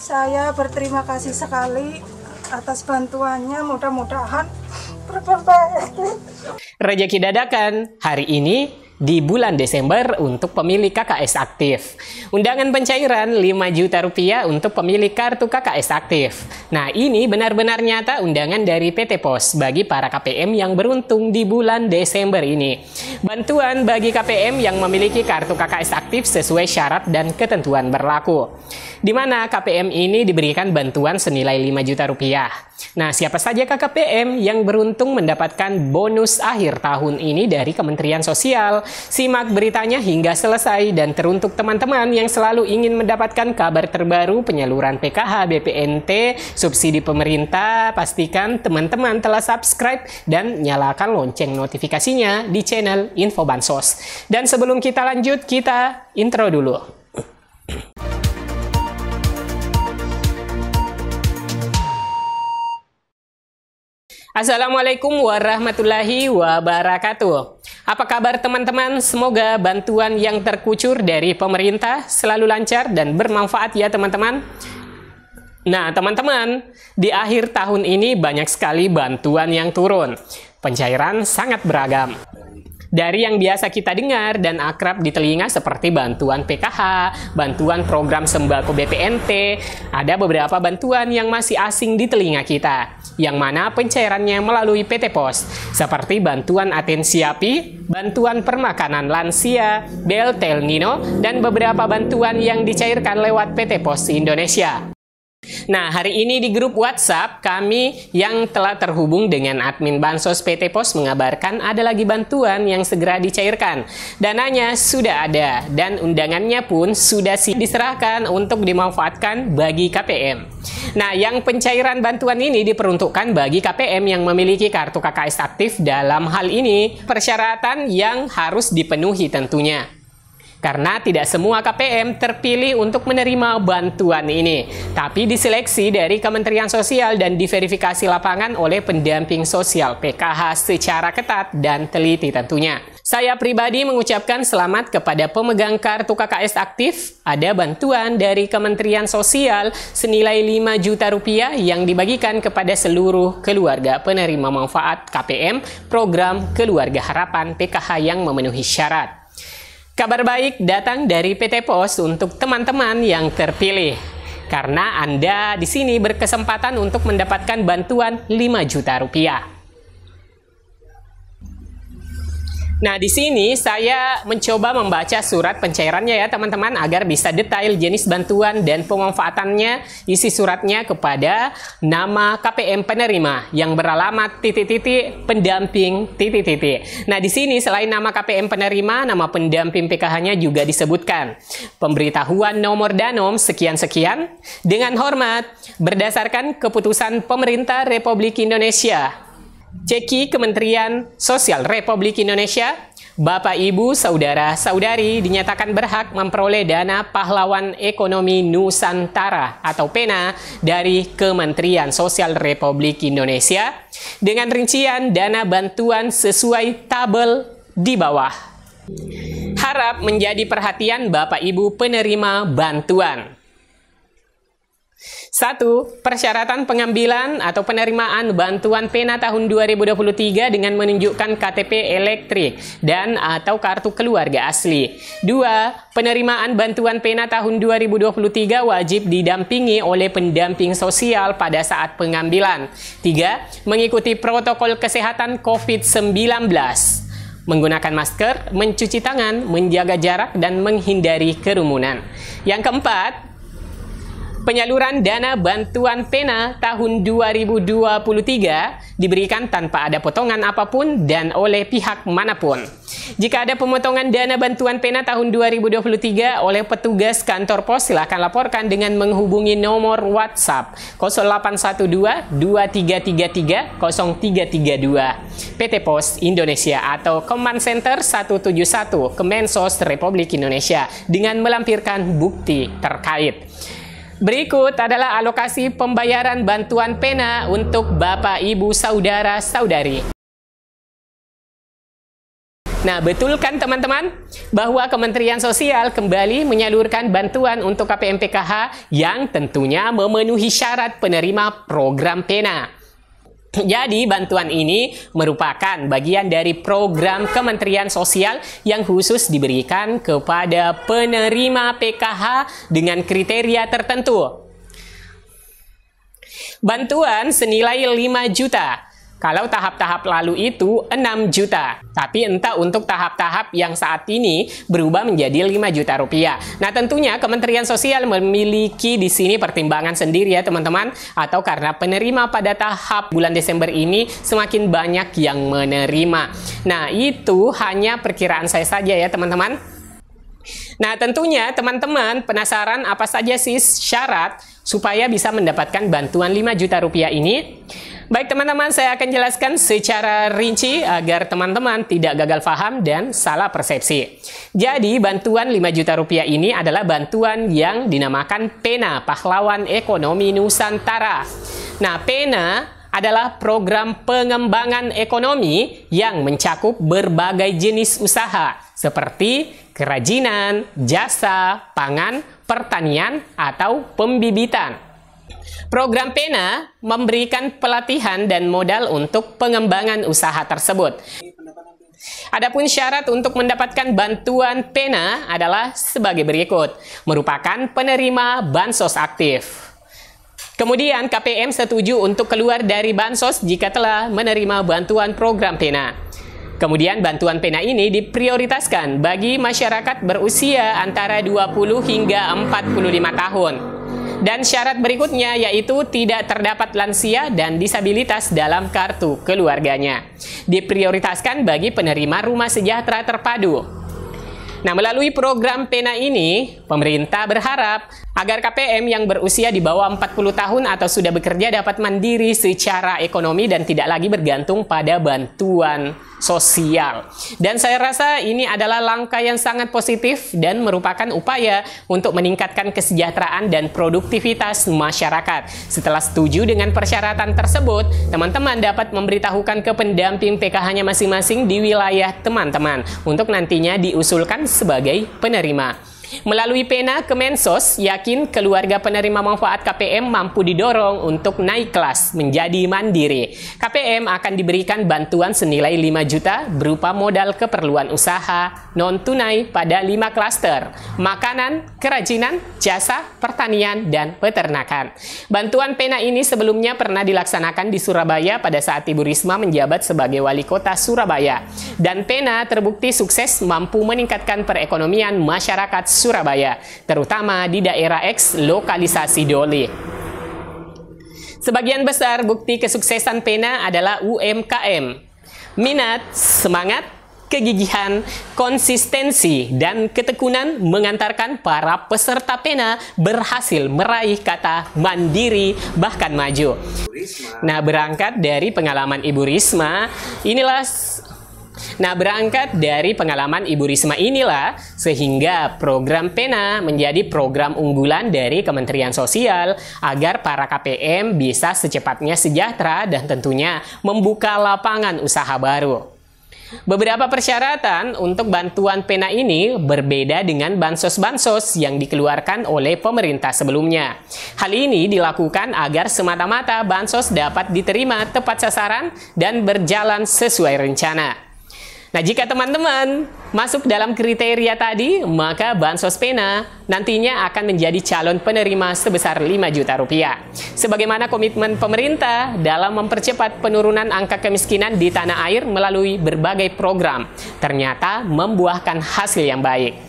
Saya berterima kasih sekali atas bantuannya, mudah-mudahan bermanfaat. Rezeki dadakan hari ini di bulan Desember untuk pemilik KKS aktif. Undangan pencairan 5 juta rupiah untuk pemilik kartu KKS aktif. Nah, ini benar-benar nyata undangan dari PT Pos bagi para KPM yang beruntung di bulan Desember ini. Bantuan bagi KPM yang memiliki kartu KKS aktif sesuai syarat dan ketentuan berlaku. Di mana KPM ini diberikan bantuan senilai 5 juta rupiah. Nah, siapa saja KPM yang beruntung mendapatkan bonus akhir tahun ini dari Kementerian Sosial? Simak beritanya hingga selesai, dan teruntuk teman-teman yang selalu ingin mendapatkan kabar terbaru penyaluran PKH BPNT subsidi pemerintah, pastikan teman-teman telah subscribe dan nyalakan lonceng notifikasinya di channel Info Bansos. Dan sebelum kita lanjut, kita intro dulu. Assalamualaikum warahmatullahi wabarakatuh. Apa kabar teman-teman? Semoga bantuan yang terkucur dari pemerintah selalu lancar dan bermanfaat ya teman-teman. Nah teman-teman, di akhir tahun ini banyak sekali bantuan yang turun. Pencairan sangat beragam. Dari yang biasa kita dengar dan akrab di telinga seperti bantuan PKH, bantuan program sembako BPNT, ada beberapa bantuan yang masih asing di telinga kita, yang mana pencairannya melalui PT Pos, seperti bantuan atensi api, bantuan permakanan lansia, BLT El Nino, dan beberapa bantuan yang dicairkan lewat PT Pos Indonesia. Nah, hari ini di grup WhatsApp kami yang telah terhubung dengan admin Bansos PT Pos mengabarkan ada lagi bantuan yang segera dicairkan. Dananya sudah ada dan undangannya pun sudah diserahkan untuk dimanfaatkan bagi KPM. Nah, yang pencairan bantuan ini diperuntukkan bagi KPM yang memiliki kartu KKS aktif. Dalam hal ini, persyaratan yang harus dipenuhi tentunya. Karena tidak semua KPM terpilih untuk menerima bantuan ini, tapi diseleksi dari Kementerian Sosial dan diverifikasi lapangan oleh pendamping sosial PKH secara ketat dan teliti tentunya. Saya pribadi mengucapkan selamat kepada pemegang kartu KKS aktif. Ada bantuan dari Kementerian Sosial senilai 5 juta rupiah yang dibagikan kepada seluruh keluarga penerima manfaat KPM program Keluarga Harapan PKH yang memenuhi syarat. Kabar baik datang dari PT Pos untuk teman-teman yang terpilih. Karena Anda di sini berkesempatan untuk mendapatkan bantuan 5 juta rupiah. Nah, di sini saya mencoba membaca surat pencairannya ya teman-teman agar bisa detail jenis bantuan dan pemanfaatannya. Isi suratnya kepada nama KPM penerima yang beralamat pendamping . Nah, di sini selain nama KPM penerima, nama pendamping PKH-nya juga disebutkan. Pemberitahuan nomor danom sekian-sekian dengan hormat berdasarkan keputusan Pemerintah Republik Indonesia. Ceki Kementerian Sosial Republik Indonesia, Bapak Ibu Saudara-saudari dinyatakan berhak memperoleh dana Pahlawan Ekonomi Nusantara atau PENA dari Kementerian Sosial Republik Indonesia dengan rincian dana bantuan sesuai tabel di bawah. Harap menjadi perhatian Bapak Ibu penerima bantuan. 1. Persyaratan pengambilan atau penerimaan bantuan PENA tahun 2023 dengan menunjukkan KTP elektrik dan atau kartu keluarga asli. 2. Penerimaan bantuan PENA tahun 2023 wajib didampingi oleh pendamping sosial pada saat pengambilan. 3. Mengikuti protokol kesehatan COVID-19. Menggunakan masker, mencuci tangan, menjaga jarak, dan menghindari kerumunan. Yang keempat, penyaluran dana bantuan PENA tahun 2023 diberikan tanpa ada potongan apapun dan oleh pihak manapun. Jika ada pemotongan dana bantuan PENA tahun 2023 oleh petugas kantor pos, silakan laporkan dengan menghubungi nomor WhatsApp 0812-2333-0332 PT Pos Indonesia atau Command Center 171 Kemensos Republik Indonesia dengan melampirkan bukti terkait. Berikut adalah alokasi pembayaran bantuan PENA untuk Bapak, Ibu, Saudara-saudari. Nah, betul kan teman-teman bahwa Kementerian Sosial kembali menyalurkan bantuan untuk KPM PKH yang tentunya memenuhi syarat penerima program PENA. Jadi bantuan ini merupakan bagian dari program Kementerian Sosial yang khusus diberikan kepada penerima PKH dengan kriteria tertentu. Bantuan senilai 5 juta. Kalau tahap-tahap lalu itu 6 juta. Tapi entah untuk tahap-tahap yang saat ini berubah menjadi 5 juta rupiah. Nah, tentunya Kementerian Sosial memiliki di sini pertimbangan sendiri ya teman-teman. Atau karena penerima pada tahap bulan Desember ini semakin banyak yang menerima. Nah, itu hanya perkiraan saya saja ya teman-teman. Nah, tentunya teman-teman penasaran apa saja sih syarat supaya bisa mendapatkan bantuan 5 juta rupiah ini? Baik teman-teman, saya akan jelaskan secara rinci agar teman-teman tidak gagal paham dan salah persepsi. Jadi, bantuan 5 juta rupiah ini adalah bantuan yang dinamakan PENA, Pahlawan Ekonomi Nusantara. Nah, PENA adalah program pengembangan ekonomi yang mencakup berbagai jenis usaha seperti kerajinan, jasa, pangan, pertanian, atau pembibitan. Program PENA memberikan pelatihan dan modal untuk pengembangan usaha tersebut. Adapun syarat untuk mendapatkan bantuan PENA adalah sebagai berikut, merupakan penerima bansos aktif. Kemudian KPM setuju untuk keluar dari bansos jika telah menerima bantuan program PENA. Kemudian bantuan PENA ini diprioritaskan bagi masyarakat berusia antara 20 hingga 45 tahun. Dan syarat berikutnya yaitu tidak terdapat lansia dan disabilitas dalam kartu keluarganya. Diprioritaskan bagi penerima rumah sejahtera terpadu. Nah, melalui program PENA ini, pemerintah berharap agar KPM yang berusia di bawah 40 tahun atau sudah bekerja dapat mandiri secara ekonomi dan tidak lagi bergantung pada bantuan sosial. Dan saya rasa ini adalah langkah yang sangat positif dan merupakan upaya untuk meningkatkan kesejahteraan dan produktivitas masyarakat. Setelah setuju dengan persyaratan tersebut, teman-teman dapat memberitahukan ke pendamping PKH-nya masing-masing di wilayah teman-teman untuk nantinya diusulkan sebagai penerima. Melalui PENA, Kemensos yakin keluarga penerima manfaat KPM mampu didorong untuk naik kelas menjadi mandiri. KPM akan diberikan bantuan senilai 5 juta berupa modal keperluan usaha non-tunai pada 5 klaster: makanan, kerajinan, jasa, pertanian, dan peternakan. Bantuan PENA ini sebelumnya pernah dilaksanakan di Surabaya pada saat Ibu Risma menjabat sebagai wali kota Surabaya. Dan PENA terbukti sukses mampu meningkatkan perekonomian masyarakat Surabaya, terutama di daerah eks lokalisasi Doli. Sebagian besar bukti kesuksesan PENA adalah UMKM. Minat, semangat, kegigihan, konsistensi, dan ketekunan mengantarkan para peserta PENA berhasil meraih kata mandiri bahkan maju. Nah, berangkat dari pengalaman Ibu Risma, inilah sehingga program PENA menjadi program unggulan dari Kementerian Sosial agar para KPM bisa secepatnya sejahtera dan tentunya membuka lapangan usaha baru. Beberapa persyaratan untuk bantuan PENA ini berbeda dengan bansos-bansos yang dikeluarkan oleh pemerintah sebelumnya. Hal ini dilakukan agar semata-mata bansos dapat diterima tepat sasaran dan berjalan sesuai rencana. Nah, jika teman-teman masuk dalam kriteria tadi, maka bansos PENA nantinya akan menjadi calon penerima sebesar 5 juta rupiah. Sebagaimana komitmen pemerintah dalam mempercepat penurunan angka kemiskinan di tanah air melalui berbagai program, ternyata membuahkan hasil yang baik.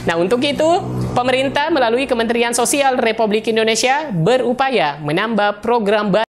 Nah, untuk itu, pemerintah melalui Kementerian Sosial Republik Indonesia berupaya menambah program baru